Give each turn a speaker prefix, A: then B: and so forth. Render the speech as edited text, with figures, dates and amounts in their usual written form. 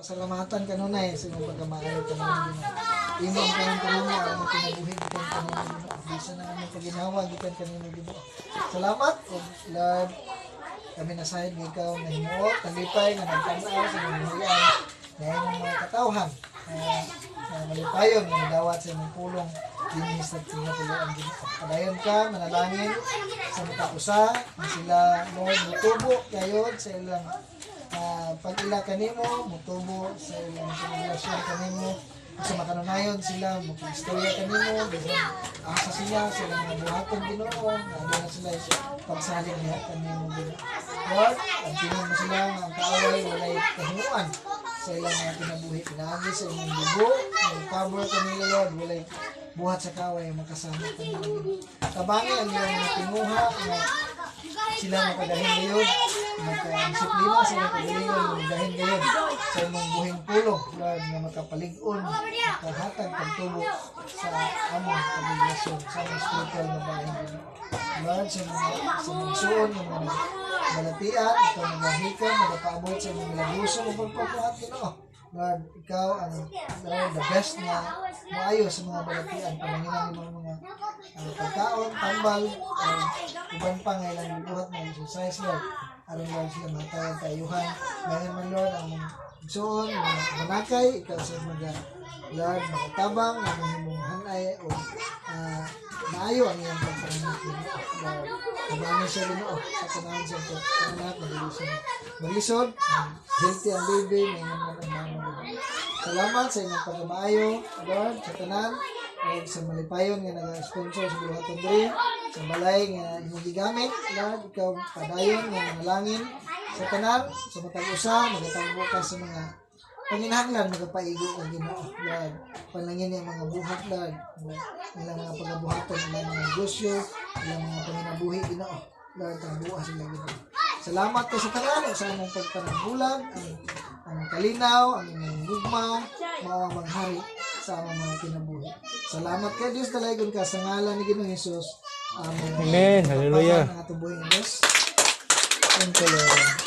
A: pasalamatan kanunay sa imong pagkamaayo kanunay Ginoo. Imo ang kanang kanunay ang kinabuhi gikan kanunay Ginoo. Bisa na among paginawa gikan kanunay Ginoo. Salamat Lord. Kami nasayod ng ikaw na himuot, talipay nga nagtanaw sa imong mulian na imong mga katawhan. Malipayon na nadawat sa imong pulong dinis at tinatuluan Ginoo. Padayon ka, manalangin sa mga usa na sila Lord mutubo kayod sa ilang pag-ila kanimo, mutubo sa ilang relasyon kanimo, sa makanunayon sila, mag-istorya kanimo, asa sila sa ilang mga buhaton Ginoo, na sila pagsaling niya kanimo Ginoo. Lord, ang tingin mo sila ang kaaway, walay kahinuan sa ilang mga kinabuhi. Pinaagi sa inyong dugo, cover kanila Lord, walay buhat sa kaaway, makasama kanila Ginoo. Tabangi ang ilang mga tinguha na sila makadahin ngayon, magdisiplina sa ilang kagalingon, magdahin ngayon sa imong buhing pulong, Lord, na makapalig-on, makahatag pagtubo sa among pagrelasyon, sa among spiritual na bayan Ginoo. Lord, sa mga suon, ng mga malatian, ikaw magahikan, magapaabot sa imong labuso, o pagpapuhat Ginoo. Lord, ikaw ang Lord, the best na maayo sa mga balatian, pamanginan ng mga pagkaon, tambal, uban pa ngaylang buhat na exercise, Lord. Aron Lord sila matayang kayuhan. Ngayon man Lord, ang suon, mga manakay, ikaw sa mga Lord, makatabang, ang imong hanay, o maayo ang iyong pagparangat Ginoo. Lord, kabahan siya Ginoo, sa kanahan sa pagparangat, maglisod, healthy ang baby, may naman ang mga salamat sa inyong pagkamaayo, Lord, sa tanan, o sa malipayon nga nag-sponsor sa Buhaton Dre, sa balay nga imong gigamit, Lord, ikaw padayon nga manalangin sa tanan, sa matag usa, magatagbo ka sa mga panginahanglan, magapaigo ka Ginoo, Lord. Panalangin ang mga buhat, Lord, ilang mga pagabuhaton, ilang mga negosyo, ilang mga panginabuhi Ginoo, Lord, ang buha sila Ginoo. Salamat ko sa tanan, sa among pagpanagbulag, ang kalinaw, ang imong gugma, mao ang maghari sa among mga kinabuhi. Salamat kay Dios dalaygon ka sa ngalan ni Ginoong Hesus. Amen.
B: Amen. Hallelujah.
A: Ang atubuhin ng Diyos. Thank you, Lord.